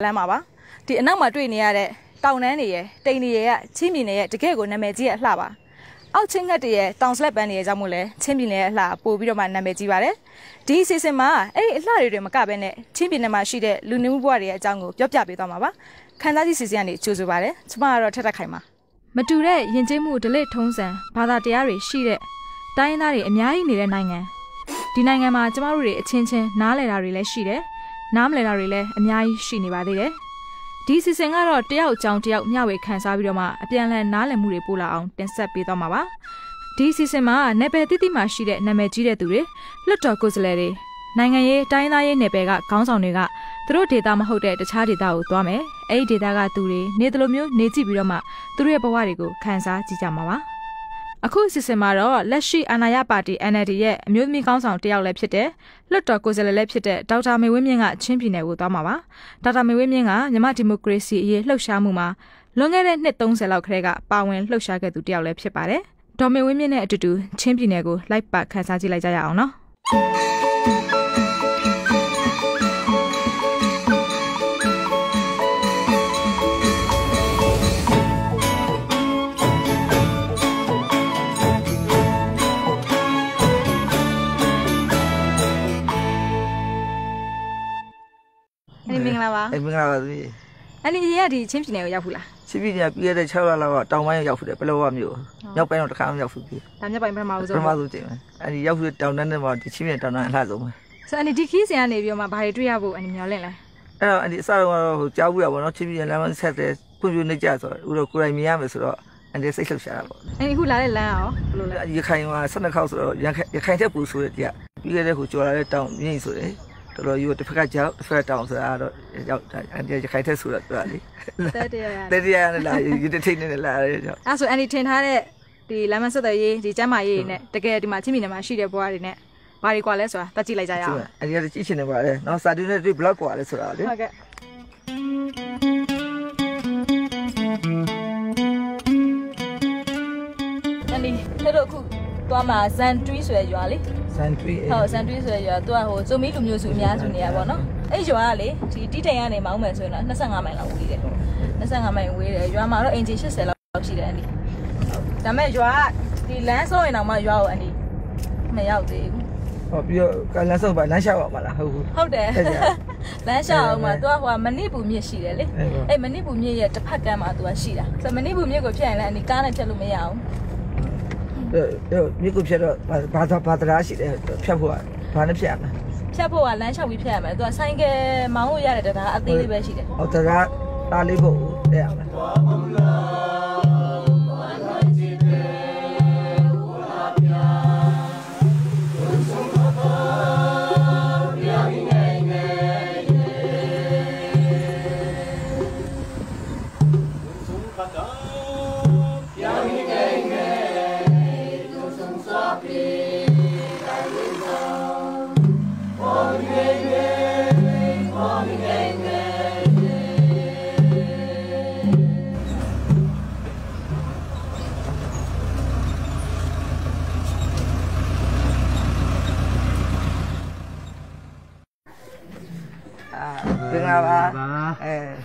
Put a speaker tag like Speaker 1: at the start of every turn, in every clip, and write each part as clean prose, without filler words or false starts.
Speaker 1: လမ်းမှာပါဒီအနောက်မှာတွေ့နေရတဲ့တောင်တန်းတွေရဲ့တိမ်တွေရဲ့ချင်းပြည်နယ်ရဲ့တကယ့်ကိုနာမည်ကြီးရဲ့အလှပါအောက်ချင်းငတ်တွေရဲ့တောင်စလက်ပန်းတွေရဲ့ကြောင့်မို့လဲချင်းပြည်နယ်ရဲ့အလှပို့ပြီးတော့မှနာမည်ကြီးပါတယ်ဒီစီစဉ်မှာအဲ့ဒီအလှတွေမကဘဲနဲ့ချင်းပြည်နယ်မှာရှိတဲ့လူနေမှုဘဝတွေရဲ့အကြောင်းကိုပြောပြပေးသွားမှာပါခန်းသားကြီးစီစဉ်ကနေကြိုဆိုပါတယ်ကျမကတော့ထက်ထက်ခိုင်ပါမတူတဲ့ယဉ်ကျေးမှုဓလေ့ထုံးစံဘာသာတရားတွေရှိတဲ့တိုင်းရင်းသားတွေအများကြီးနေတဲ့နိုင်ငံဒီနိုင်ငံမှာကျမတို့တွေအချင်းချင်းနားလည်တာတွေလည်းရှိတယ်နားမလည်တာတွေလည်းအများကြီးရှိနေပါသေးတယ်ဒီစီစဉ်ကတော့တယောက်အကြောင်းတယောက်မျှဝေခန်းစားပြီးတော့မှအပြန်အလှန်နားလည်မှုတွေပို့လာအောင်တင်ဆက်ပေးသွားမှာပါဒီစီစဉ်မှာနယ်ပယ်တိတိမှာရှိတဲ့နာမည်ကြီးတဲ့သူတွေလွတ်တော်ကိုယ်စားလှယ်တွေနိုင်ငံရေးတိုင်းသားရေးနယ်ပယ်ကခေါင်းဆောင်တွေကသူတို့ဒေသမဟုတ်တဲ့တခြားဒေသကိုသွားမယ်အဲ့ဒီဒေသကသူတွေနေတယ်လို့မျိုးနေကြည့်ပြီးတော့မှသူတို့ရဲ့ဘဝတွေကိုခန်းစားကြည့်ကြမှာပါအခုစီစဉ်မှာတော့လက်ရှိအာဏာရပါတီ NLD ရဲ့အမျိုးသမီးခေါင်းဆောင်တယောက်လည်းဖြစ်တဲ့လွတ်တော်ကိုယ်စားလှယ်လည်းဖြစ်တဲ့ဒေါက်တာမေဝင်းမြင့်ကချင်းပြည်နယ်ကိုသွားမှာပါဒေါက်တာမေဝင်းမြင့်ကမြန်မာဒီမိုကရေစီအရေးလှုပ်ရှားမှုမှာလွန်ခဲ့တဲ့နှစ်30လောက်ခရဲကပါဝင်လှုပ်ရှားခဲ့သူတယောက်လည်းဖြစ်ပါတယ်ဒေါ်မေဝင်းမြင့်နဲ့အတူတူချင်းပြည်နယ်ကိုလိုက်ပါခန်းစားကြည့်လိုက်ကြရအောင်နော်မင်္ဂလာပါ
Speaker 2: မင်္ဂလာပါသမီး
Speaker 1: အဲ့ဒီရေကဒီချင်းပြည်နယ်ကိုရောက်ဘူးလား
Speaker 2: ချင်းပြည်နယ်ပြည်ရတဲ့6လလောက်ကတောင်ပိုင်းရောက်ဖူးတယ်ပလောဝမြို့မြောက်ပိုင်းတော့တစ်ခါမှရောက်ဖူးပြီ
Speaker 1: ဒါမြောက်ပိုင်းပထမဆုံး
Speaker 2: ကြည့်မယ်အဲ့ဒီရောက်ဖူးတောင်တန်းထဲမှာဒီချင်းပြည်နယ်တောင်တန်းအလှဆုံးပဲ
Speaker 1: ဆိုအဲ့ဒီဒီခီးစင်ကနေပြီးတော့မှဘာတွေတွေ့ရဖို့အဲ့ဒီမျောလင့်လဲ
Speaker 2: အဲ့တော့အဲ့ဒီအစတော့ဟိုကြားဘူးရပါတော့ချင်းပြည်နယ်လမ်းမဆက်တဲ့ဖွံ့ဖြိုးနေကြဆိုတော့ဦးတော့ကိုယ်တိုင်မြင်ရမယ်ဆိုတော့အဲ့ဒီစိတ်လှုပ်ရှားတာပေါ့
Speaker 1: အဲ့ဒီအခုလာတဲ့လမ်းရောဘယ်လိုလဲ
Speaker 2: ရခိုင်မှာ12ခေါက်ဆိုတော့ရခိုင်တက်ပူဆိုတဲ့တရားပြီးခဲ့တဲ့ကိုကြော်လာတဲ့တောင်မြင့်ဆိုတယ်တော်တော်ယူတစ်ဖက်ကကြောက်တစ်ဖက်တောင်ဆိုတာတော့ရောက်ရခိုင်တက်ဆိုတာပြောလေ
Speaker 1: တဲတရား
Speaker 2: နဲ့လာယူတစ်ထိတ်နဲ့လာရဲကြောက်
Speaker 1: အဲ့ဆိုအန်ဒီထင်ထားတဲ့ဒီလမ်းမဆက်သွယ်ရေးဒီကျမ်းမာရေးနဲ့တကယ်ဒီမှာချင်းပြည်နယ်မှာရှိတဲ့ဘွားတွေနဲ့ဘာတွေကွာလဲဆိုတာတက်ကြည့်လိုက်ကြရအောင်
Speaker 2: အဲ့ဒီကကြည့်ချင်နေပါလေနော်စာတူနဲ့တွေ့ဘလော့ကွာလဲဆိုတာလေ
Speaker 1: ဟုတ်ကဲ့အန်ဒီတို့အခုသွားမှာဇန်တွီးဆိုရရွာလေ
Speaker 2: ဇန်တွီး
Speaker 1: ဟုတ်ဇန်တွီးဆိုရရွာသူကဟိုဇိုမီလူမျိုးစုအများစုနေရပါတော့အဲ့ရွာကလေဒီတီးတိုင်ကနေမောင်းမယ်ဆိုရင်တော့25မိုင်လောက်ဝေးတယ်25မိုင်ဝေးတယ်ရွာမှာတော့အင်ဂျီ80လောက်ရှိတယ်အန်ဒီဒါပေမဲ့ရွာကဒီလမ်းဆုံးရင်တော့မှရွာကိုအန်ဒီမရောက်သေးဘူး
Speaker 2: ဟောပြီးတော့လမ်းဆုံးပါလမ်းလျှောက်အောင်မလား
Speaker 1: ဟုတ်တယ်လမ်းလျှောက်အောင်မှာသူကဟိုမနစ်ဘူးမြစ်ရှိတယ်လေအဲ့မနစ်ဘူးမြစ်ရဲ့တစ်ဖက်ကမ်းမှာသူကရှိတာဆိုမနစ်ဘူးမြစ်ကိုဖြတ်ရင်လည်းအန်ဒီကားနဲ့ဖြတ်လို့မရအောင်
Speaker 2: မြေကိုဖြတ်တော့ဘာတရားရှိတယ်ဖြတ်ဖို့ကဘာနဲ့ဖြတ်ရမလဲ
Speaker 1: ဖြတ်ဖို့ကလမ်းလျှောက်ပြီးဖြတ်ရမယ်သူကဆိုင်ကယ်မောင်းလို့ရတဲ့တရားအသေးလေးပဲရှိတယ်
Speaker 2: ဟုတ်တရားသားလေးဖို့တက်ရမယ်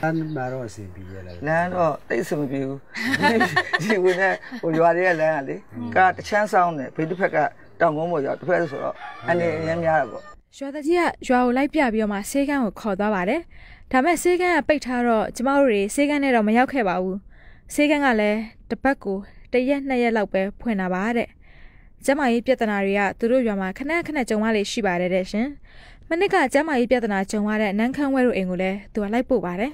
Speaker 3: လမ်းမှာတော့အဆင်ပြေရလား
Speaker 2: လမ်းတော့တိတ်အဆင်မပြေဘူးဒီဝင်တဲ့ဟိုရွာတွေကလမ်းကလေကားတချမ်းဆောင်တယ်ဘေးတစ်ဖက်ကတောင်ကုန်းပေါ်ရောက်တစ်ဖက်ဆိုတော့အနေအများများတာပေါ့
Speaker 1: ရွာတကြီးကရွာကိုလိုက်ပြပြီးတော့မှဆေးကန်းကိုခေါ်သွားပါတယ်ဒါပေမဲ့ဆေးကန်းကပိတ်ထားတော့ကျမတို့တွေဆေးကန်းနဲ့တော့မရောက်ခဲ့ပါဘူးဆေးကန်းကလည်းတစ်ပတ်ကို1ရက်2ရက်လောက်ပဲဖွင့်တာပါတဲ့ကျမကြီးပြဿနာတွေကသူတို့ရွာမှာခဏခဏကြုံရလေရှိပါတယ်တဲ့ရှင်မနစ်ကကျမကြီးပြဿနာကြုံရတဲ့နန်းခမ်းဝဲတို့အိမ်ကိုလည်းသူကလိုက်ပို့ပါတယ်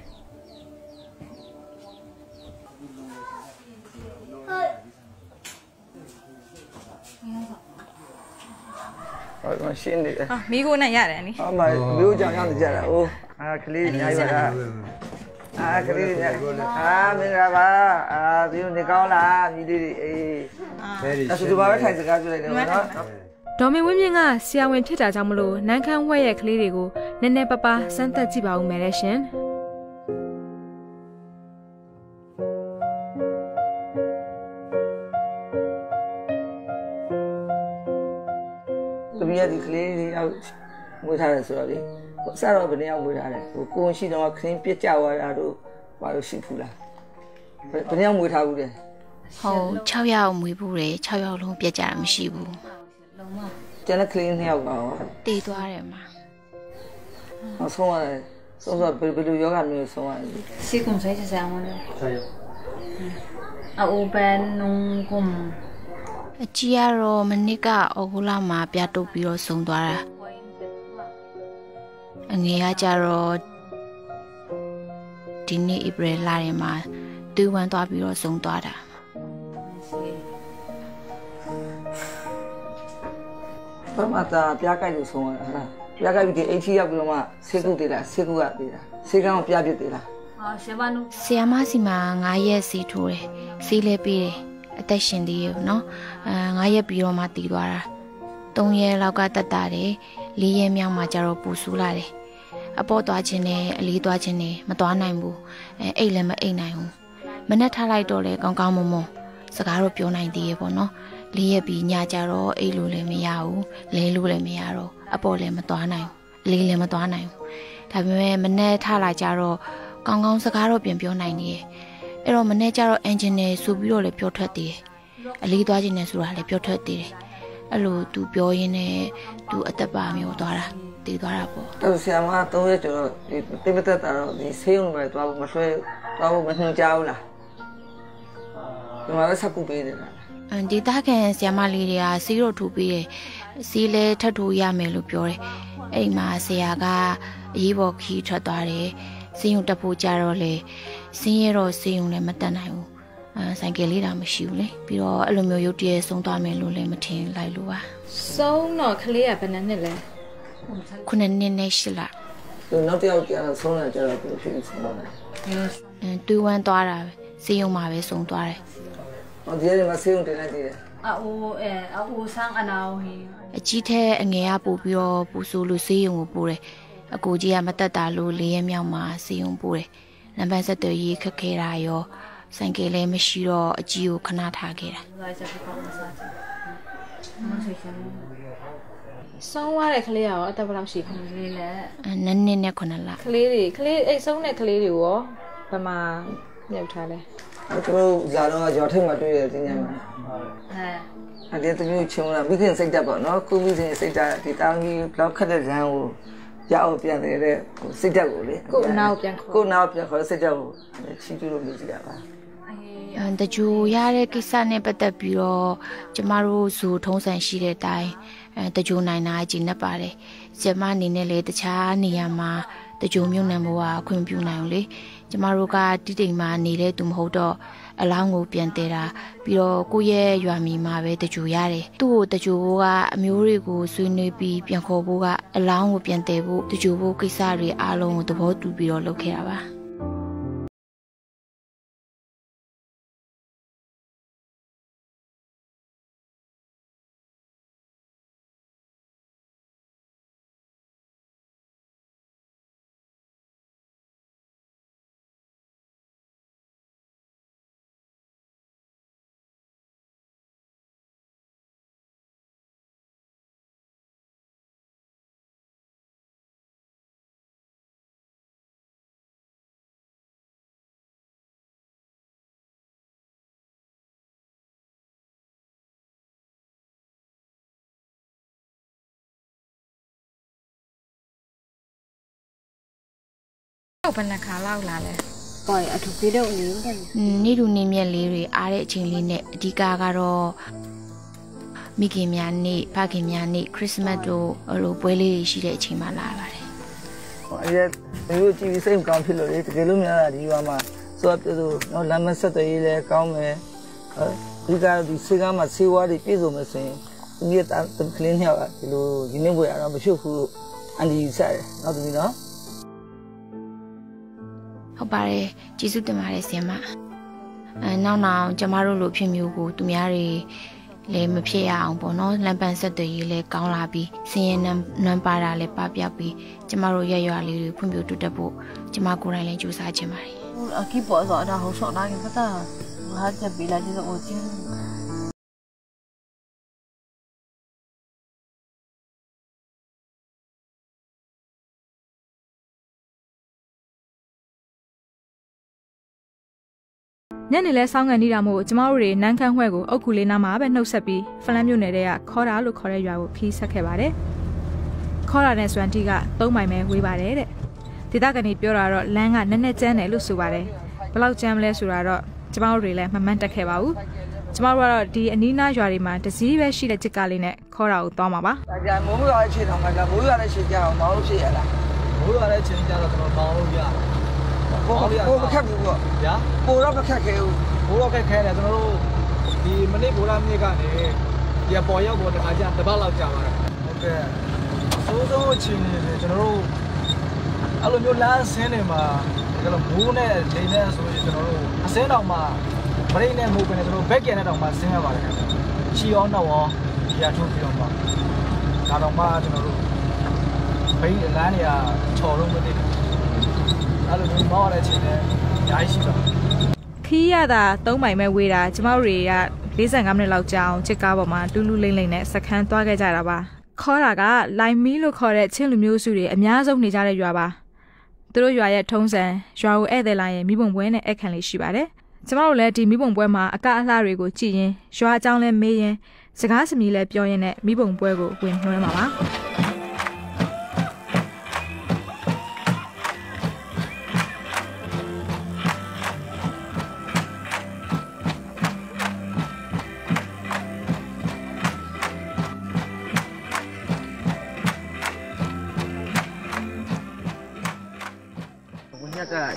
Speaker 2: ဟုတ်ရှင်းနေတယ်
Speaker 1: မိကိုနဲ့ရတယ်နိ
Speaker 2: ဟုတ်ပါမျိုးကြောင်ရောက်နေကြတာအိုးကလေးညာရွာတာကလေးညာမင်္ဂလာပါဒီနေကောင်းလားမိလေးအေးအဲ့ဒါဘာပဲထိုင်စကားပြောလိုက်တယ်နော်
Speaker 1: ဒေါ်မေဝင်းမြင့်ကဆရာဝန်ဖြစ်တာကြောင့်မလို့နန်းခမ်းဝဲရဲ့ကလေးတွေကိုနည်းနည်းပါးပါးစမ်းသပ်ကြည့်ပါဦးမယ်လေရှင်
Speaker 2: သမီးကဒီကလေးတွေရောက်ဝေးထားတယ်ဆိုတော့လေ စားတော့ဘယ်နေရာမွေးထားတယ်ဟိုကိုရှိတော့ခင်းပြစ်ကြသွားတာတို့ဘာလို့ရှိဘူးလားဘယ်နေရာမွေးထားဘူးလဲ
Speaker 4: ဟုတ်6ယောက်မွေးဘူးတယ်6ယောက်လုံးပြက်ကြတာမရှိဘူး
Speaker 2: ကျန်တဲ့ကလေး2ယောက်ပါ
Speaker 4: တည်သွားတယ်မှာ
Speaker 2: ဆုံးရတယ်ဆုံးတော့ဘယ်လိုယောဂမျိုးဆုံးရတယ်
Speaker 5: စီကုံဆိုင်ချာမလို့အိုပန်နုံကုံ
Speaker 4: အကြီးကတော့မနစ်ကဩဂုလမှာပြတုတ်ပြီးတော့ဆုံးသွားတာအငယ်ကကြတော့ဒီနေ့ဧပြီလထဲမှာတူဝမ်းသွားပြီးတော့ဆုံးသွားတာ
Speaker 2: ဘာမှသာပြားကြိုက်လို့ဆုံးရတာပြားကြိုက်ပြီးဒီအိတ်ထီရောက်ပြီးတော့မှဆေးကုသေးလားဆေးကုကသေးလားဆေးကန်းကိုပြပြသေးလား
Speaker 4: ဆီယမစီမှာ9ရက်စီထိုးတယ်စီးလဲပြီးတယ်အသက်ရှင်သေးရနော်9ရက်ပြီးတော့မှတည်သွားတာ3ရက်လောက်ကတက်တာတယ်4ရက်မြောက်မှကျတော့ပူဆူလာတယ်အပေါ်သွားခြင်းနဲ့အလေးသွားခြင်းနဲ့မသွားနိုင်ဘူးအိတ်လည်းမအိတ်နိုင်ဘူးမနဲ့ထားလိုက်တော့လေကောင်းကောင်းမွန်မွန်စကားတော့ပြောနိုင်သေးရပေါ့နော်4ရက်ပြီးညကျတော့အိတ်လို့လည်းမရဘူးလဲလို့လည်းမရတော့အပေါ်လည်းမသွားနိုင်ဘူးလေးလည်းမသွားနိုင်ဘူးဒါပေမဲ့မနဲ့ထားလာကြတော့ကောင်းကောင်းစကားတော့ပြန်ပြောနိုင်နေတယ်အဲ့တော့မနဲ့ကျတော့ engine နဲ့ဆိုပြီးတော့လည်းပြောထွက်သေးတယ်အလေးသွားခြင်းနဲ့ဆိုတာလည်းပြောထွက်သေးတယ်အဲ့လိုသူပြောရင်းနဲ့သူအသက်ပါမျိုးသွားတာတည်သွားတာပေါ့
Speaker 2: အဲ့ဆရာမ3ရက်ကျော်တော့ဒီတိမတက်တာတော့ဒီဆေးရုံပဲသွားဖို့မဆွဲသွားဖို့မနှင်ကြဘူးလားဒီမှာလည်းဆက်ကူပေးနေတာ
Speaker 4: ဒီသားခံဆရာမလေးတွေကစီးတော့ထူပေးတယ်စီးလဲထပ်ထိုးရမယ်လို့ပြောတယ်အဲ့မှာဆရာကအရေးပေါ်ခီးထွက်သွားတယ်စင်းရုံတက်ဖို့ကြတော့လေစင်းရတော့စင်းရုံလည်းမတက်နိုင်ဘူးဆိုင်ကယ်လေးတာမရှိဘူးလေပြီးတော့အဲ့လိုမျိုးရုပ်တရက်ဆုံးသွားမယ်လို့လည်းမထင်လိုက်လို့ပါ
Speaker 1: ဆုံးတော့ကလေးကဘယ်နှစ်လဲ
Speaker 4: 9နှစ်နဲ့8လ
Speaker 2: သူနောက်တစ်ယောက်ကျတော့ဆုံးလာကြတော့သူဖြစ်ဆုံးသွား
Speaker 4: တယ်တူဝမ်းသွားတာပဲစင်းရုံမှာပဲဆုံးသွားတယ်
Speaker 2: ဟောဒီနေ့မှာစင်းရုံတင်လိုက်သေးတယ်
Speaker 5: အိုဆန်းအနာဟီ
Speaker 4: အကြီးထဲအငယ်ကပို့ပြီးတော့ပူဆိုးလို့စင်းရုံကိုပို့တယ်အကိုကြီးကမတက်တာလို့4ရက်မြောက်မှာစင်းရုံပို့တယ်နံပါတ်7ရေးခက်ခဲတာရောဆိုင်ကယ်လည်းမရှိတော့အကြီးကိုခဏထားခဲ့တာ
Speaker 1: ဆုံးသွားတဲ့ကလေးရောအသက်ဘယ်လောက်ရှိလဲ
Speaker 4: နှစ်နှစ်နဲ့9လ
Speaker 1: ကလေးအိတ်ဆုံးတဲ့ကလေးတွေရောဘယ်မှာမြုပ်ထားလဲ
Speaker 2: သူတို့ဇာတော့ရောထိတ်မှတွေ့ရတဲ့ညမှာအဲ့ဒီတမျိုးချုံလာမိခင်စိတ်တက်ပေါ့နော်ကိုမိခင်စိတ်တက်ဒီတောင်းကြီးဘလောက်ခက်တဲ့ဇန်ကိုရအောင်ပြန်တဲ့စိတ်တက်ကိုလေ
Speaker 1: ကိုနာကိုပြန်ခေါ်
Speaker 2: စိတ်တက်ကိုချီးကျူးလို့မြည်ကြတာပါ
Speaker 4: တကြိုရတဲ့ကိစ္စနဲ့ပတ်သက်ပြီးတော့ကျမတို့ဇိုထုံးစံရှိတဲ့အတိုင်းတကြိုနိုင်တာအကျဉ်းနဲ့ပါတယ်ကျမအနေနဲ့လေတခြားနေရာမှာတကြိုမြုပ်နှံဖို့ကအခွင့်ပြုနိုင်အောင်လေကျမတို့ကတိတိမ်မှာနေတဲ့သူမဟုတ်တော့အလောင်းကိုပြန်တဲတာပြီးတော့ကိုယ့်ရဲ့ရွာမီမှာပဲတကြိုရတယ်သူ့ကိုတကြိုဖို့ကအမျိုးတွေကိုဆွေးနွေးပြီးပြန်ခေါ်ဖို့ကအလောင်းကိုပြန်တဲဖို့တကြိုဖို့ကိစ္စတွေအားလုံးကိုသဘောတူပြီးတော့လုပ်ခဲ့တာပါ
Speaker 1: ဘယ်နှခါလောက်လာလဲ
Speaker 5: ပอยအထူးပြတော့နေ
Speaker 4: နေတူနေမြက်လေးတွေအားတဲ့အချိန်လေးနဲ့အဓိကကတော့မိခင်များနေ့ဖခင်များနေ့ခရစ်စမတ်တို့အဲ့လိုပွဲလေးတွေရှိတဲ့အချိန်မှလာပါတယ်
Speaker 2: ဟိုအဲ့ဒီမျိုးကြည့်ပြီးစိတ်ကောင်းဖြစ်လို့လေတကယ်လို့များတာဒီဘာမှာဆိုတော့ပြောလို့နော်လမ်းမဆက်သွယ်ရေးလည်းကောင်းမယ်ဒီကဒီစေကားမှာဆေးဝါးတွေပြည့်စုံမယ်ဆိုရင်ဒီကကလင်းနှစ်ယောက်ကဒီလိုရင်းနှီးပွဲရတော့မဖြစ်ဘူးအန်ဒီဆက်တယ်နော်သူနော်
Speaker 4: ဟုတ်ပါတယ်ကျေးဇူးတင်ပါတယ်ဆရာမနောက်ကျမတို့လိုဖြစ်မျိုးကိုသူများတွေလည်းမဖြစ်ရအောင်ပေါ့နော်လမ်းပန်းဆက်သွယ်ရေးလည်းကောင်းလာပြီးစင်ရင်နမ်းပါတာလည်းပပျောက်ပြီးကျမတို့ရွရွလေးတွေဖွံ့ဖြိုးတိုးတက်ဖို့ကျမကိုယ်တိုင်လည်းကြိုးစားချင်ပါတယ်
Speaker 5: အခုပေါ်တော့ဒါဟုတ်ဆောနာကိပတာဟာချက်ပြီးလာကြည့်တော့ချင်း
Speaker 1: ညနေလဲစောင်းကန်နေတာမို့ကျမတို့တွေနန်းခမ်းဝှဲကိုအုတ်ခုလေးနားမှာပဲနှုတ်ဆက်ပြီးဖလန်းမြို့နယ်ထဲကခေါ်တာလို့ခေါ်တဲ့ရွာကိုခီးဆက်ခဲ့ပါတယ်ခေါ်တာနဲ့စွမ်တီက3မိုင်ပဲဝေးပါတယ်တဲ့ဒေသခံတွေပြောတာတော့လမ်းကနက်နက်ကျန်းတယ်လို့ဆိုပါတယ်ဘယ်လောက်ကျန်းမလဲဆိုတာတော့ကျမတို့တွေလည်းမမှန်တက်ခဲ့ပါဘူးကျမတို့ကတော့ဒီအနီးနားရွာတွေမှာတစည်းပဲရှိတဲ့ချစ်ကားလေးနဲ့ခေါ်တာကိုသွားမှာပါ
Speaker 2: ဒါကြမိုးရွာရဲ့ခြေထောင်ကမိုးရွာရဲ့ခြေကြအောင်မောင်းလို့ဖြစ်ရလား
Speaker 3: မိုးရွာရဲ့ခြေကြတော့ကျွန်တော်မောင်းလို့ရ
Speaker 2: ကိုမခက်ဘူးပေါ့
Speaker 3: ဗျာ
Speaker 2: ကိုတော့မခက်ခဲဘူး
Speaker 3: ဘိုးတော့ခက်ခဲတယ်ကျွန်တော်တို့ဒီမနေ့ဘိုးလာမြစ်ကနေဒီပေါ်ရောက်ပေါ်တခါကျတပတ်လောက်ကြာပါတယ်ဟုတ်ကဲ့စိုးစိုးအချင်းနေကျွန်တော်တို့အဲ့လိုမျိုးလမ်းဆင်းနေမှာကျွန်တော်မိုးနဲ့လိမ့်နဲ့ဆိုရင်ကျွန်တော်တို့အစင်းတောင်မှဗရိတ်နဲ့မိုးကနေကျွန်တော်ဘက်ကင်နဲ့တောင်မှဆင်းရပါတယ်ချီအောင်တော့ရထုတ်ပြီးတော့မှဒါတော့မှကျွန်တော်တို့ဘိန်းလမ်းတွေကချော်လို့မသိဘူးအဲ့လိုမျိုးမောင်းရတဲ့အချိန်နဲ့ညာရှိတော့
Speaker 1: ခီးရတာ3မိုင်ပဲဝေးတာကျမတို့တွေက45မိနစ်လောက်ကြာအောင်ချစ်ကားပေါ်မှာတူးလူးလိမ့်လိမ့်နဲ့စခန်းသွားခဲ့ကြတာပါခေါ်တာကလိုင်မီလို့ခေါ်တဲ့ချင်းလူမျိုးစုတွေအများဆုံးနေကြတဲ့ရွာပါသူတို့ရွာရဲ့ထုံးစံရွာကိုဧည့်သည်လာရင်မိဘပွဲနဲ့အခန့်လေးရှိပါတယ်ကျမတို့လည်းဒီမိဘပွဲမှာအကအလှတွေကိုကြည့်ရင်ရွာအကြောင်းလဲမေးရင်စကားစမြည်လဲပြောရင်းနဲ့မိဘပွဲကိုဝင်နှွှဲမှာပါ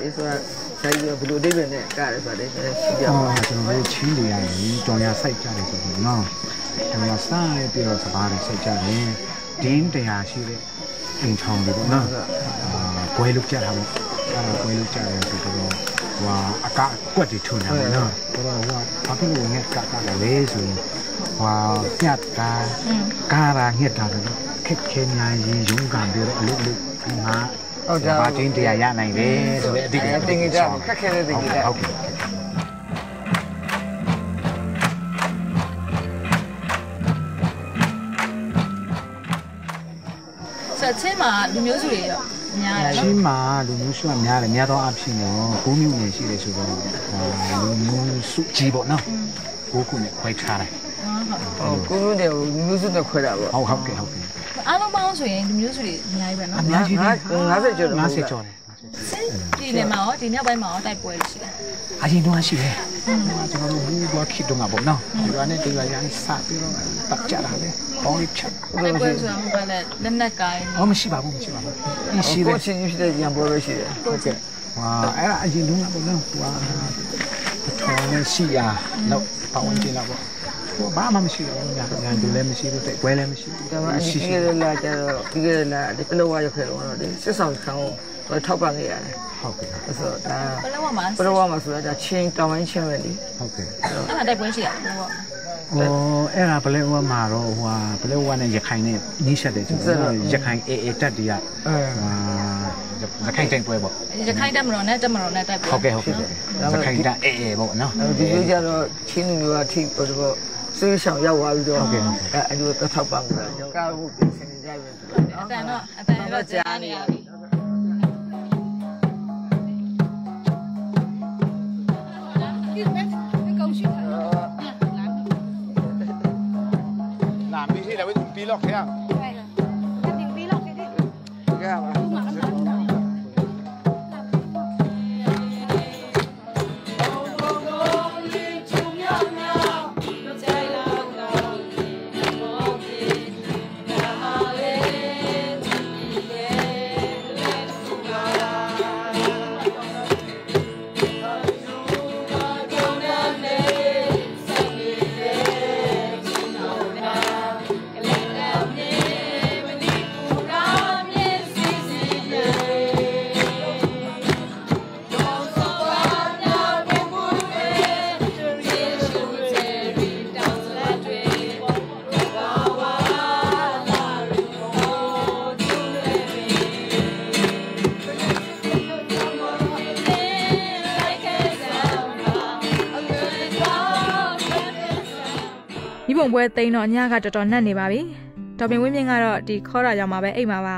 Speaker 2: အေးဆိုတာဆိုင်ပြီးဘယ်လိုအဓိပ္ပာယ်နဲ့ကရဲဆိုတာလည်းရှင်းပြပါ
Speaker 3: ကျွန်တော်တို့ချင်းတွေရရင်ကြောင်ရစိုက်ကြတယ်ဆိုတော့နော်ကြောင်ရစားရပြီးတော့စကားတွေစိုက်ကြတယ်ဒင်းတရားရှိတဲ့အိမ်ချောင်းတွေပေါ့နော်ဘွဲလုကြတာပေါ့အဲ့ဒါဘွဲလုကြတယ်ဆိုတော့ဟိုအကကွက်တွေထွန်းတာပေါ့နော်ဆိုတော့ဟိုဘာဖြစ်လို့ငှက်ကတယ်လဲဆိုရင်ဟိုညတ်ကာရာငှက်တာတော့ခက်ခဲများရင်ရုံးကန်ပြီးတော့အလုပ်လုပ်ငါဟုတ်တယ်ဘာချင်းတရားရနိုင်တယ်ဆိုတဲ့အတိတ်
Speaker 2: တင်ကြတာခက်ခဲတဲ့တင်ကြတာ
Speaker 3: ဟုတ်ကဲ့
Speaker 1: ဆက်ချင်းမှာလူမျိုးစုတွေရောများတယ်
Speaker 3: ချင်းမှာလူမျိုးစုကများတယ်များတော့အဖြစ်တော့9မျိုးနေရှိတယ်ဆိုတော့လူမျိုးစုကြီးပေါ့နော်9ခုနဲ့ခွဲခြားတယ်
Speaker 2: ဟုတ်9မျိုးနဲ့လူမျိုးစုနဲ့ခွဲတာပေါ့
Speaker 3: ဟုတ်ကဲ့
Speaker 1: အားလုံးပေါင်းဆိုရင်လူမျိုးစုတွေအများကြီးပဲနော်
Speaker 3: အများကြီး
Speaker 2: 50ကျော်
Speaker 3: 50ကျော်တယ်
Speaker 1: ဒီနေ့မှာရောဒီနောက်ပိုင်းမှာရောတိုက်ပွဲရှိတယ်
Speaker 3: အရင်တော့ရှိတယ်ကျွန်တော်တို့ဘူးတော့ခိတော့မှာပေါ့နော်ဒီကနေဒီကရန်စားပြီးတော့ပတ်ကြတာလေပေါင်းချက်
Speaker 1: တိုက်ပွဲဆိုတာဟိုကလည်းလက်နက်ကိုင်း
Speaker 3: မရှိပါဘူးရှိတယ်
Speaker 2: ကိုချင်းရှိတဲ့ရန်ပွဲပဲရှိတယ်
Speaker 3: ဟုတ်ကဲ့ဟာအဲ့ဒါအရင်တော့ပေါ့နော်ဟိုထောင်းနဲ့ရှိရတော့ပေါင်းကျင်တော့ဘာမှမရှိတော့ညာသူလည်းမရှိဘူးတိုက်ပွဲလည်းမရှိဘူး
Speaker 2: ဒါမှအရှိကြီးလာကြတော့ပြီးခဲ့တဲ့ဒီပလောဝါရောက်ခဲ့တော့စစ်ဆောင်ခံကိုထောက်ပံ့ခဲ့ရတယ်
Speaker 3: ဟုတ်ကဲ့
Speaker 2: ဆိုတော့ဒါ
Speaker 1: ပ
Speaker 2: လောဝါမှာဆိုတော့ဒါချင်းတောင်းပိုင်းချင်းပဲလေ
Speaker 3: ဟုတ်ကဲ့
Speaker 1: အဲ့ဒါတိုက်ပွဲရှိရတယ်ပေါ့
Speaker 3: ဟိုအဲ့ဒါပလဲဝါမှာတော့ဟိုပလဲဝါနဲ့ရခိုင်နဲ့နှိစက်တယ်ဆိုတော့ရခိုင်အေတက်တည်းကရခိုင်တိုက်ပွဲပေါ့
Speaker 1: ရခိုင်တက်မတော်နဲ့တက်မတော်နဲ့တိုက်ပွဲ
Speaker 3: ဟုတ်ကဲ့ရခိုင်တက်အေပေါ့နော်
Speaker 2: ဒီလိုကြတော့ချင်းလူမျိုးကထိဟိုတော့ဆွေးဆောင်ရောက်သွားပြီးတော့အဲ့ဒီတော့ထောက်ပံ့ကြတယ်ကားဖို့ပြင်ဆင်ကြပြီ
Speaker 1: အတန်တော့ကြားနေရပြီ
Speaker 3: ပြီးတော့ခင်ဗျာ
Speaker 1: မိဘပွဲသိန်းတော့ညကတော်တော်နှက်နေပါပြီဒေါ်ပင်ဝင်းမြင့်ကတော့ဒီခေါ်တာရောက်မှာပဲအိမ်မှာပါ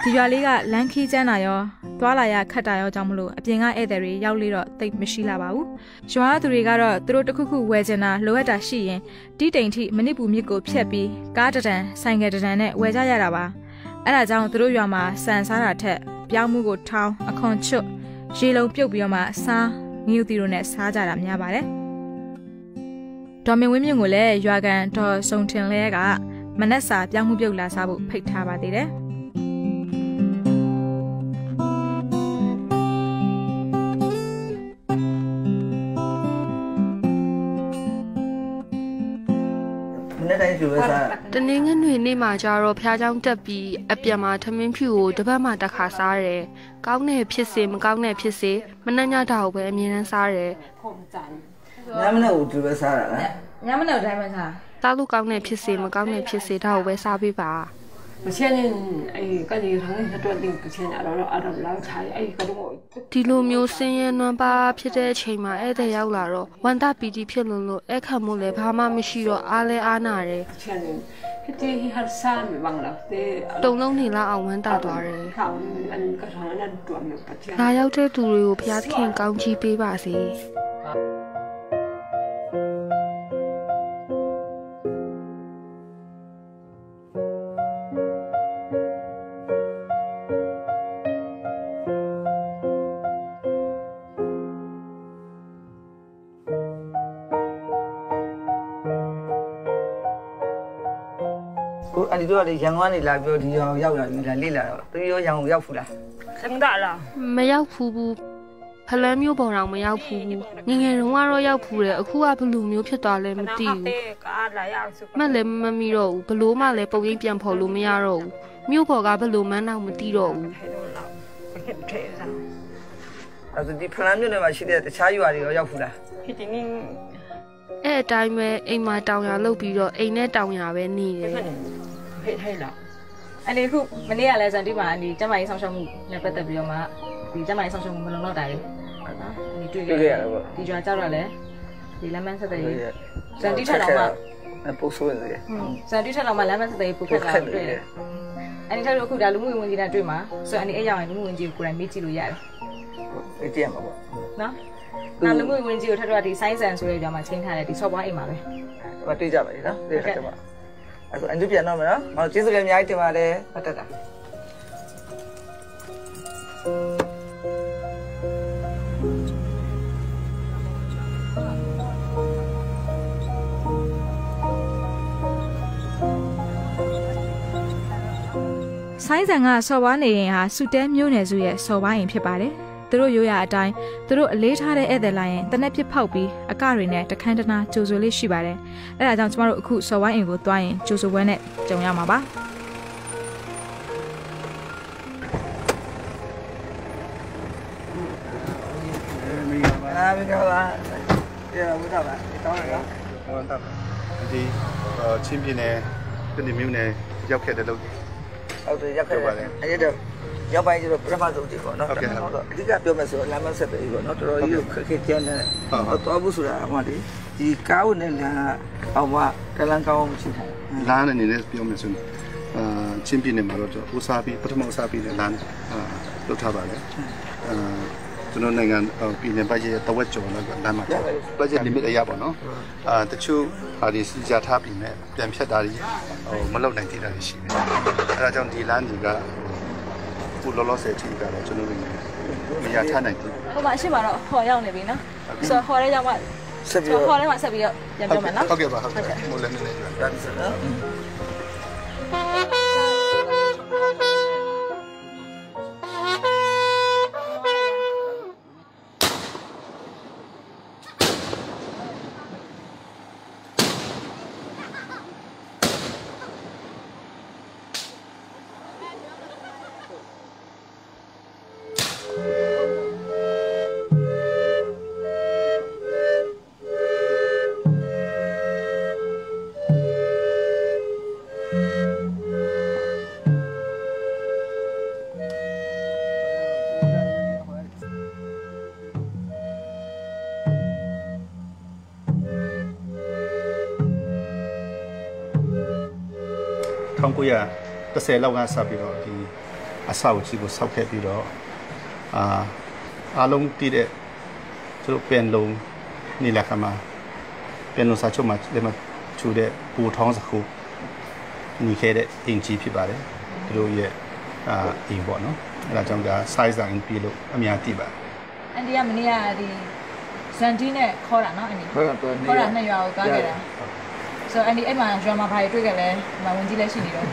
Speaker 1: ဒီရွာလေးကလမ်းခီးကျန်းတာရော သွားလာရခက်တာရောကြောင့်မလို့အပြင်ကဧည့်သည်တွေရောက်လေတော့တိတ်မရှိလာပါဘူး။ရွာသူတွေကတော့သူတို့တခုခုဝယ်ချင်တာလိုအပ်တာရှိရင်တီးတိမ်ထိမနစ်ပူမြစ်ကိုဖြတ်ပြီးကားတံဆိုင်ကယ်တံနဲ့ဝယ်ကြရတာပါ။အဲ့ဒါကြောင့်သူတို့ရွာမှာစံစားတာထက်ပြောင်းမှုကိုထောင်းအခွန်ချွတ်ရေလုံးပြုတ်ပြီးတော့မှစားငယူတီတို့နဲ့စားကြတာများပါတယ်။ဒေါ်မင်ဝင်းမြင့်ကိုလည်းရွာကန်ဒေါ်စုံထင်လဲကမနက်စာပြောင်းမှုပြုတ်လာစားဖို့ဖိတ်ထားပါသေးတယ်။
Speaker 6: တနင်္ဂနွေနေ့မှာကျတော့ဖျားเจ้าတက်ပြီးအပြန်မှာထမင်းဖြူကိုတစ်ပတ်မှတစ်ခါစားတယ်။ကောင်းတဲ့ဖြစ်စေမကောင်းတဲ့ဖြစ်စေမနှက်ညတာကိုပဲအမြဲတမ်းစားတယ်
Speaker 2: ။ညမနေ့ကိုဒီပဲစားရလား
Speaker 1: ။ညမနေ့တိုင်းပဲစား
Speaker 6: ။စားလို့ကောင်းတဲ့ဖြစ်စေမကောင်းတဲ့ဖြစ်စေဒါကိုပဲစားပေးပါ။
Speaker 5: မချင်ရင်အဲဒီကနေထောင်းတဲ့အတွက်တင်ချင်တာတော့အဲ့ဒါလောက်ထားအဲ့ကတော့
Speaker 6: ဒီလိုမျိုးစင်းရဲနွမ်းပါဖြစ်တဲ့အချိန်မှာဧည့်သည်ရောက်လာတော့ဝန်တာပီတီဖြစ်လို့အခက်မို့လဲဘာမှမရှိတော့အားလဲအားနာတယ်
Speaker 5: ချင်ရင်ဒီဟာဆာမဘန်လာတဲ့
Speaker 6: တုံလုံးနေလာအောင်ဝမ်းတာသွားတယ်
Speaker 5: ။ခေါင်းအန်ကထောင်းနဲ့တူအမျိုးပတ်ချင်
Speaker 6: လာရောက်တဲ့သူတွေကိုဘုရားသခင်ကောင်းချီးပေးပါစေ။
Speaker 2: အဲ့ဒီတော့လေရန်ကုန်ကနေလာပြောဒီရောရောက်လာပြီလားလေ့လာတော့သူရောရန်ကုန်ရောက်ဖူးလား
Speaker 5: စံတာလား
Speaker 6: မရောက်ဖူးဘူးဖလန်းမျိုးပေါ်တော့မရောက်ဖူးဘူးငငယ်တုန်းကတော့ရောက်ဖူးတယ်အခုကဘလူမျိုးဖြစ်သွားလဲမသိဘူးမလည်းမမီတော့ဘူးဘလို့မှလည်းပုံရိပ်ပြန်ဖော်လို့မရတော့ဘူးမြို့ပေါ်ကဘလို့မန်းတော့မသိတော့ဘူး
Speaker 2: အဲ့ဒါဒီဖလန်းမျိုးနဲ့မှရှိတဲ့တခြားရွာတွေရောရောက်ဖူးလား
Speaker 5: ဖြစ်တင်နေ
Speaker 6: အဲ့အတိုင်းပဲအိမ်မှာတောင်ရလုပ်ပြီးတော့အိမ်နဲ့တောင်ရပဲနေတယ်
Speaker 5: ဟဲ့လား
Speaker 1: အဲ့ဒီခုမနေ့ကလည်းစံတိမှာဒီကျမကြီးဆောင်ရှောက်မှုနဲ့ပတ်သက်ပြီးတော့မှဒီကျမကြီးဆောင်ရှောက်မှုမလုံလောက်တာလေနော်ဒီတွေ့ခဲ့ရတယ်ပေါ့ဒီကြွားကြောက်တော့လေဒီလမ်းမဆက်တဲ့စံတိထက်တော့မှ
Speaker 2: ပို့ဆိုးနေတယ်
Speaker 1: စံတိထက်တော့မှလမ်းမဆက်တဲ့ပို့ခက်တာတွေ့တယ်အဲ့ဒီထက်တော့အခုဒါလူမှုဝင်ကြီးနဲ့တွေ့မှာဆိုအဲ့ဒီအဲ့ရောက်ရင်လူမှုဝင်ကြီးကိုကိုယ်တိုင်မေးကြည့်လို့ရတယ်
Speaker 2: အေးတည်ရမှာပေါ့
Speaker 1: နော်နာလူမှုဝင်ကြီးကိုထပ်တော့ဒီ science and ဆိုတဲ့ကြောင်မှာချင်းထားတယ်ဒီ software အိမ်မှာပဲ
Speaker 2: ဟိုတွေ့ကြပါလေနော်တွေ့ကြပါအဲ့ဒါအန်တူပြန်တော့မယ်နော်ဟောကျေးဇူးလည်းအများကြီးတင်ပါတယ်ဟုတ်တယ်တာ
Speaker 1: ဆိုင်းဆန်ကစော်ဘွားနေရင်ဟာစုတဲမျိုးနယ်စုရဲ့စော်ဘွားရင်ဖြစ်ပါတယ်သူတို့ရိုးရာအတိုင်းသူတို့အလေးထားတဲ့ဧည့်သည်လာရင်တနက်ပြစ်ဖောက်ပြီးအကတွေနဲ့တခန်းတနာကြိုဆိုလေးရှိပါတယ်။အဲဒါကြောင့်ကျမတို့အခုစော်ဝိုင်းအိမ်ကိုသွားရင်ကြိုဆိုပွဲနဲ့ကြုံရမှာပါ။
Speaker 2: မင်္ဂလာပါ။ကျေဝတ်တာပါ။တောင်းရအောင်။
Speaker 7: ဝတ်တာပါ။ဒီချင်းပြင်းနဲ့ပြည်မြို့နယ်ရောက်ခဲ့တယ်လို့
Speaker 2: ဟုတ်တယ်ရောက်ခဲ့ပါတယ်။အဲ့ဒါရောက်ပိုင်းကျတော့ပြမဆုံးဒီပေါ့နော်။ဟုတ်တော့အဓိကပြောမယ်ဆိုလမ်းမဆက်တယ်ပေါ့နော်။တော်တော်ကြီးခက်ခဲကျန်းတယ်။တော့ဘူးဆိုတာအမှဒီကားဝင်တဲ့လမ်းအောင်မှကလန်ကောင်းမရှိဘူး
Speaker 7: ။လမ်းအနေနဲ့ပြောမယ်ဆိုရင်ချင်းပြင်းနဲ့မှာတော့ဦးစားပြီးပထမဦးစားပြီးတဲ့လမ်းလုပ်ထားပါလေ။ကျွန်တော်နိုင်ငံပြည်နယ်ဘက်ရဲ့တဝက်ကျော်လောက်ကလမ်းမှာဘတ်ဂျက် limit အရပါတော့တချို့ဟာဒီစီကြထားပြီးမဲ့ပြန်ဖြတ်တာကြီးမလုပ်နိုင်သေးတာရှိတယ်အဲဒါကြောင့်ဒီလမ်းတွေကခုလောလောဆယ်ချိန်ကတော့ကျွန်တော်တို့မရထားနိုင်ဘူး
Speaker 1: ဟိုမှာအရှိမတော့ဟော်ရောက်နေပြီနော်ဆိုတော့ဟော်တဲ့ကြောင့်မှ
Speaker 2: ဆက်ပြီး
Speaker 1: ဟော်ထဲမှာဆက်ပြီးတော့ပြန်ပြောမယ်နော်
Speaker 7: ဟုတ်ကဲ့ပါဟုတ်ကဲ့မိုးလည်းနေနေဒါဆိုတော့1910လောက်ကစပြီးတော့ဒီအဆောက်အဦကြီးကိုဆောက်ခဲ့ပြီးတော့ အားလုံးတည်တဲ့သူတို့ပင်လုံးนี่แหละครับมาเป็นโลซาโชมาเลยมาชูတဲ့ปูท้องสักคู่นี่แค่တဲ့อิงจีဖြစ်ပါတယ်သူတို့ရဲ့အိမ်ပေါ့နော်အဲ့ဒါကြောင့်ဒါ size အင်ပီလို့အများသိပါတယ်
Speaker 1: အန်ဒီကမနေ့ကဒီဇန်တီနဲ့ခေါ်တာနော်အန်ဒီခေါ်တာနှစ်ရွာကိုကားခဲ့တာဆိုအန်ဒီအဲ့မှာရွာမှာဘာတွေတွေ့ခဲ့လဲဒီမှာဝင်ကြီးလက်ရှိနေတော့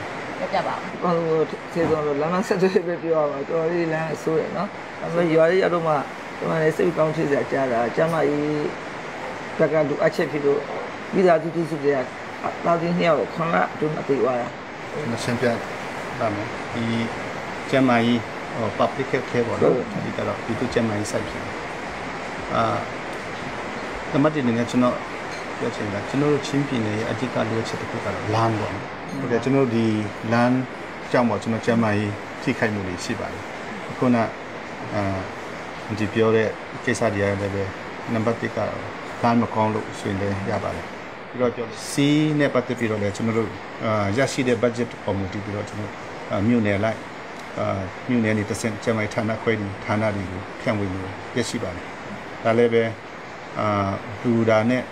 Speaker 1: ပြပါ
Speaker 2: ဦးဟိုသေဆုံးလို့လမ်းမဆက်သွယ်ပဲပြောပါတော်လေးလမ်းအဆိုးရနော်အဲ့မဲ့ရွာလေးရောက်တော့မှဒီမှာလည်းစိတ်ကောင်းဖြစ်စရာကြားတာကျမကြီးတက္ကသိုလ်အချက်ဖြစ်လို့ပြီးသားတူစုတွေကတားတင်းနှစ်ယောက်ခွန်လာတို့မသိသွားတာ
Speaker 7: မရှင်းပြပါမယ်ဒီကျမကြီးpublic care ပေါ့နော်ဒီကတော့ဒီသူကျမကြီးစိုက်ဖြစ်တမတ်တင်နေကျွန်တော်ပြောချင်တာကျွန်တော်တို့ချင်းပြည်နယ်ရဲ့အဓိကလိုအပ်ချက်တစ်ခုကတော့လမ်းပေါ့နော်ဟုတ်ကဲ့ကျွန်တော်ဒီလမ်းကြောင့်ပေါ့ကျွန်တော်ကျမကြီးထိခိုက်မှုတွေရှိပါတယ်ခုနဒီပြောတဲ့ကိစ္စတွေရတယ်ပဲနံပါတ်1ကတော့လမ်းမကောင်းလို့ဆိုရင်လည်းရပါတယ်ပြီးတော့ပြောစီးနဲ့ပတ်သက်ပြီးတော့လည်းကျွန်တော်တို့ရရှိတဲ့ budget ပေါ်မူတည်ပြီးတော့ကျွန်တော်မြို့နယ်လိုက်မြို့နယ်နေတစ်ဆင့်ကျမကြီးဌာနခွဲဒီဌာနတွေကိုဖြန့်ဝေလို့ရရှိပါတယ်ဒါလည်းပဲလူတာနဲ့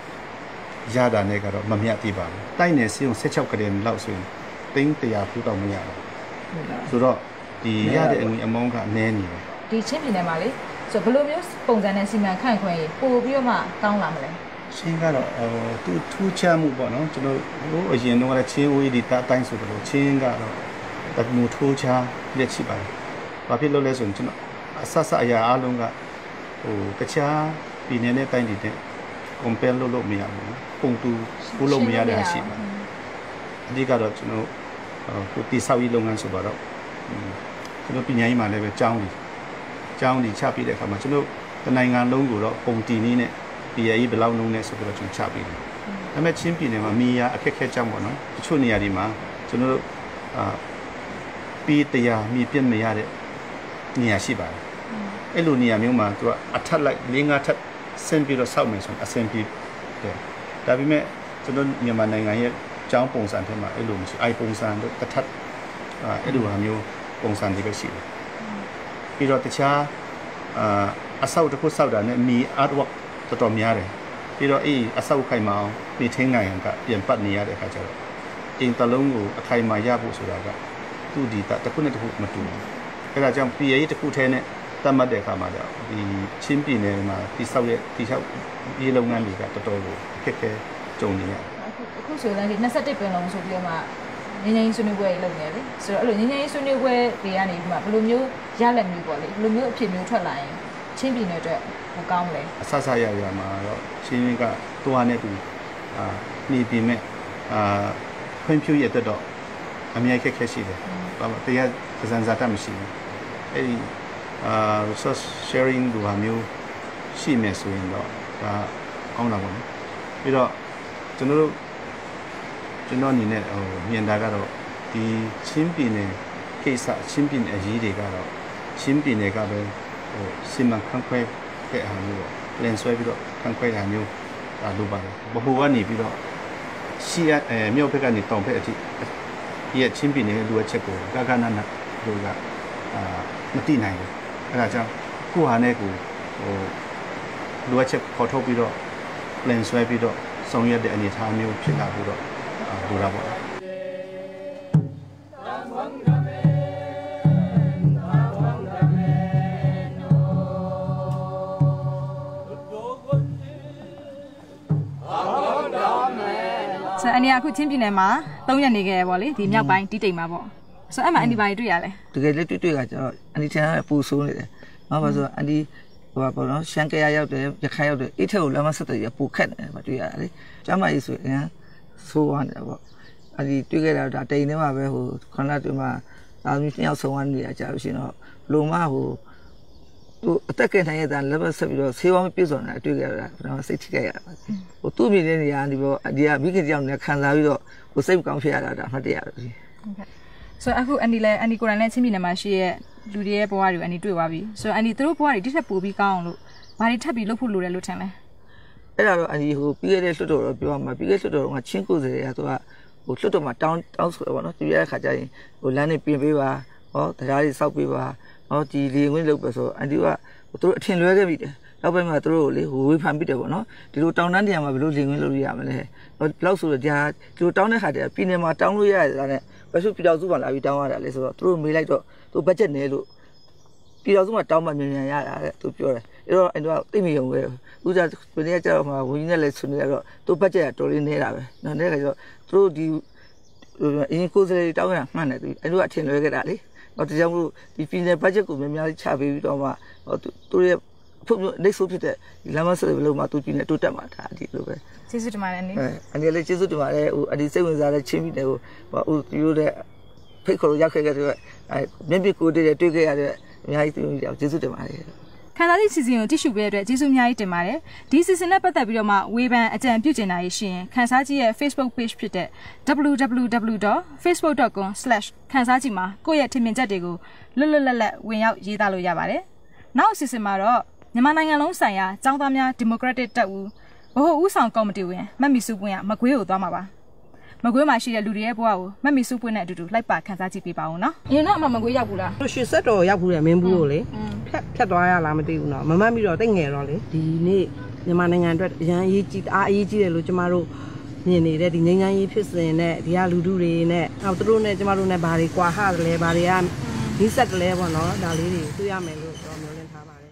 Speaker 7: ရတာနဲ့ကတော့မမျှသေးပါဘူးတိုက်နယ်စီုံ16ကရင်လောက်ဆိုရင်သိန်း100ဖူးတော့မရဘူးဆိုတော့ဒီရတဲ့အငွေအမောင်းကနည်းနေတယ်
Speaker 1: ဒီချင်းပြည်နယ်မှာလေဆိုဘယ်လိုမျိုးပုံစံနဲ့စီမံခန့်ခွဲရေးပို့ပြီးတော့မှတောင်းလာမလဲ
Speaker 7: ချင်းကတော့သူထူးခြားမှုပေါ့နော်ကျွန်တော်ဟိုအရင်တော့လည်းချင်းဝေးဒီတာတိုင်းဆိုတော့ချင်းကတော့တမူထူးခြားလက်ရှိပါတယ်ဘာဖြစ်လို့လဲဆိုရင်ကျွန်တော်အဆအရာအားလုံးကဟိုတခြားပြည်နယ်နဲ့တိုင်းတွေ compare လုပ်မရဘူးပုံတူဘူးလို့မရတဲ့အရှိပါအဓိကတော့ကျွန်တော်ကိုတိဆောက်ရေးလုပ်ငန်းဆိုတော့ကျွန်တော်ပညာရေးမှာလည်းပဲကျောင်းကြီးချပြီးတဲ့အခါမှာကျွန်တော်တနိုင်ငံလုံးကိုတော့ပုံတီနည်းနဲ့ပြည်ရေးဘယ်လောက်လုံးနဲ့ဆိုတော့ကျွန်တော်ချပြီးတယ်ဒါပေမဲ့ချင်းပြည်နယ်မှာမီးရအခက်ခဲကြောင့်ပေါ့နော်တချို့နေရာတွေမှာကျွန်တော်တို့ပြည်တရားမီးပြတ်မရတဲ့နေရာရှိပါတယ်အဲ့လိုနေရာမျိုးမှာသူကအထက်လိုက်၄-၅ထပ်ဆင်းပြီးတော့စောက်မယ်ဆိုရင်အဆင်ပြေတယ်ဒါပေမဲ့ကျွန်တော်မြန်မာနိုင်ငံရဲ့ကျောင်းပုံစံထဲမှာအဲ့လိုမရှိအိုင်ပုံစံတို့တစ်ထပ်အဲ့လိုဟာမျိုးပုံစံတွေပဲရှိတယ်ပြီးတော့တခြားအဆောက်တစ်ခုဆောက်တာနဲ့မီ artwork တော်တော်များတယ်ပြီးတော့အေးအဆောက်ခိုင်မာအောင်နေထင်းနိုင်ကပြန်ပတ်နေရတဲ့အခါကျတော့အင်းတလုံးကိုအခိုင်မာရဖို့ဆိုတာကသူ့ဒီတစ်ခုနဲ့တစ်ခုမတူဘူးအဲ့ဒါကြောင့်ပြည်ရေးတစ်ခုထဲနဲ့တတ်မှတ်တဲ့အခါမှာတော့ဒီချင်းပြည်နယ်မှာတိဆောက်ရေးလုပ်ငန်းတွေကတော်တော်ကိုခက်ခဲကြုံနေရတယ်
Speaker 1: အခုဆိုရင်ဒီ21ပင်လုံးဆိုပြီးတော့မှငင်းငင်းဆွေးနွေးပွဲလုပ်နေတယ်ဆိုတော့အဲ့လိုငင်းငင်းဆွေးနွေးပွဲတွေကနေဒီမှာဘယ်လိုမျိုးရလက်မျိုးပေါ့လေဘယ်လိုမျိုးအဖြစ်မျိုးထွက်လာရင်ချင်းပြည်နယ်အတွက်ဟိုကောင်းမလဲ
Speaker 7: အဆဆရရမှာတော့ချင်းကတွားနဲ့တူနေပြင်မဲ့ဖွံ့ဖြိုးရတဲ့တော့အများကြီးခက်ရှိတယ်ဘာမှတရားစံစာတတ်မရှိဘူးအဲ့ဒီ resource sharing လိုဟာမျိုးရှိမယ်ဆိုရင်တော့ဒါကောင်းတာပေါ့နော်ပြီးတော့ကျွန်တော်အနေနဲ့မြင်တာကတော့ဒီချင်းပြည်နယ်ကိစ္စချင်းပြည်နယ်အရေးတွေကတော့ချင်းပြည်နယ်ကပဲစီမံခန့်ခွဲတဲ့ဟာမျိုးပေါ့ plan ဆွဲပြီးတော့ခန့်ခွဲတာမျိုးဒါလိုပါတယ်ဘဟုကနေပြီးတော့ရှိမြို့ဘက်ကနေတောင်ဘက်အထိဒီချင်းပြည်နယ်ရဲ့လိုအပ်ချက်ကိုကကနနတို့ကမသိနိုင်ဘူးအဲ့ဒါကြောင့်ကိုဟာနဲ့ကိုလိုအပ်ချက်ခေါ်ထုတ်ပြီးတော့ plan ဆွဲပြီးတော့ဆောင်ရွက်တဲ့အနေအထားမျိုးဖြစ်လာဖို့တော့လိုတာပေါ့
Speaker 1: ဆိုအန်ဒီအခုချင်းပြည်နယ်မှာ3ရက်နေခဲ့ရပေါ့လေဒီမြောက်ပိုင်းတီးတိမ်မှာပေါ့ဆိုအဲ့မှာအန်ဒီဘာတွေတွေ့ရလဲ
Speaker 2: တကယ်လည်းတွေ့ကကျတော့အန်ဒီချန်ကပူဆိုးနေတယ်ဘာလို့ဆိုအန်ဒီဟိုပါပေါ့နော်ရှမ်းကရရောက်တယ်ရခိုင်ရောက်တယ်အိတ်ထက်ကိုလမ်းမဆက်တယ်ပူခက်တယ်မတွေ့ရလေကျမကြီးဆိုရင်ဆိုးသွားတယ်ပေါ့အန်ဒီတွေ့ခဲ့တာဒါတိမ်ထဲမှာပဲဟိုခဏတွေ့မှာသားသမီး2ယောက်ဆုံးသွားနေရကြလို့ရှိရင်တော့ဘလို့မဟိုသူအသက်ကင်ထိုင်ရတဲ့ level ဆက်ပြီးတော့ဆေးဝါးမပြည့်စုံတာတွေ့ကြတာကျွန်တော်စိတ်ထိခိုက်ရတာပါဟိုသူ့မိတဲ့နေရာဒီပေါ်ဒီကမိခင်ကြောင့်လည်းခံစားပြီးတော့ဟိုစိတ်မကောင်းဖြစ်ရတာဒါမှတ်တရပါပြီ
Speaker 1: ဟုတ်ကဲ့ဆိုအခုအန်ဒီကိုရန်လည်းချင်းပြည်နယ်မှာရှိရဲ့လူတွေရဲ့ဘဝတွေကိုအန်ဒီတွေ့သွားပြီဆိုတော့အန်ဒီသူတို့ဘဝတွေတိထက်ပိုပြီးကောင်းအောင်လို့ဘာတွေထပ်ပြီးလုပ်ဖို့လိုတယ်လို့ထင်လဲ
Speaker 2: အဲ့ဒါတော့အန်ဒီဟိုပြီးခဲ့တဲ့လွှတ်တော်တော့ပြောမှာပြီးခဲ့တဲ့လွှတ်တော်ကချင်းကိုယ်စားရသူကဟိုလွှတ်တော်မှာတောင်းဆိုတော့ဗောနော်ဒီရတဲ့ခါကျရင်ဟိုလမ်းနေပြင်ပေးပါဟောတရားတွေစောက်ပေးပါဟ ဒီလေဝင်လောက်ပဲဆိုအန်တီကသူတို့အထင်လွဲခဲ့ပြီတယ်နောက်ပိုင်းမှာသူတို့လေဝေဖန်ပြီးတယ်ပေါ့နော်ဒီလိုတောင်းတန်းနေရာမှာဘယ်လိုလေဝင်လို့ရမလဲဘလောက်ဆိုတော့ဒီလိုတောင်းတဲ့ခါတည်းပြည်နယ်မှာတောင်းလို့ရတယ်နဲ့ဘယ်သူပြည်တော်စုမှာလာပြီးတောင်းရတာလဲဆိုတော့သူတို့မေးလိုက်တော့သူဘတ်ဂျက်နဲ့လို့ပြည်တော်စုမှာတောင်းမှမြန်မြန်ရတာတဲ့သူပြောတယ်အဲ့တော့အဲ့တော့သိမယုံပဲဦးစားဘယ်နည်းကျတော့မှဝင်းကြီးနဲ့လည်းဆွနေရတော့သူဘတ်ဂျက်ကတော်လေးနေတာပဲနော်တဲ့ခါကျတော့သူတို့ဒီအရင်ကိုယ်စလေတောင်းရမှန်တယ်သူအဲ့လိုအထင်လွဲခဲ့တာလေတော့ဒီကြောင့်မို့ဒီပြည်နယ်ဘတ်ဂျက်ကိုများများချပေးပြီးတော့မှသူရဲ့ဖို့နေဆိုဖြစ်တဲ့လမ်းမဆက်ဘယ်လိုမှသူပြည်နယ်တိုးတက်မှာဒါဒီလိုပဲ
Speaker 1: ကျေးဇူးတင်ပါတယ်နိ
Speaker 2: အနေနဲ့ကျေးဇူးတင်ပါတယ်ဟိုအဒီစိတ်ဝင်စားတဲ့ချင်းပြည်နယ်ကိုဟိုဒီလိုတဲ့ဖိတ်ခေါ်ရောက်ခဲ့တဲ့မျက်ပြကိုတွေ့ခဲ့ရတဲ့အများကြီးကျေးဇူးတင်ပါတယ်
Speaker 1: ခံစားသည့်စီစဉ်ကိုကြည့်ရှုပေးတဲ့အတွက်ကျေးဇူးအများကြီးတင်ပါတယ်ဒီစီစဉ်နဲ့ပတ်သက်ပြီးတော့မှဝေဖန်အကြံပြုချင်တာရှိရင်ခန်းစားကြီးရဲ့ Facebook page ဖြစ်တဲ့ www.facebook.com/ ခန်းစားကြီးမှာကိုယ့်ရဲ့ထင်မြင်ချက်တွေကိုလွတ်လွတ်လပ်လပ်ဝင်ရောက်ရေးသားလို့ရပါတယ်နောက်စီစဉ်မှာတော့မြန်မာနိုင်ငံလုံးဆိုင်ရာចောင်းသားများဒီမိုကရက်တစ်တပ်ဦးဗဟိုဦးဆောင်ကော်မတီဝင်မတ်မီစုပွင့်ကမကွေးကိုသွားမှာပါမကွေးမှာရှိတဲ့လူတွေရဲ့ဘဝကိုမတ်မီစုပွင့်နဲ့အတူတူလိုက်ပါခန်းစားကြည့်ပေးပါဦးနော်အရင်တော့အမမကွေးရောက်ဘူးလား
Speaker 5: ရွှေဆက်တော်ရောက်ဘူးတယ်မင်းဘူးကိုလေဖြတ်သွားရလားမသိဘူးနော်မမှတ်ပြီးတော့တိတ်ငယ်တော့လေဒီနေ့မြန်မာနိုင်ငံအတွက်အရန်အရေးကြီးအားအရေးကြီးတယ်လို့ကျမတို့မြင်နေတဲ့ဒီငိမ့်ငိုင်းရေးဖြစ်စဉ်နဲ့ဒီကလူထုတွေနဲ့အော်သူတို့နဲ့ကျမတို့နဲ့ဘာတွေကွာဟတယ်လဲဘာတွေကနီးစပ်တယ်လဲပေါ့နော်ဒါလေးတွေတွေ့ရမယ်လို့ပြောမျှော်လင့်ထားပါတယ်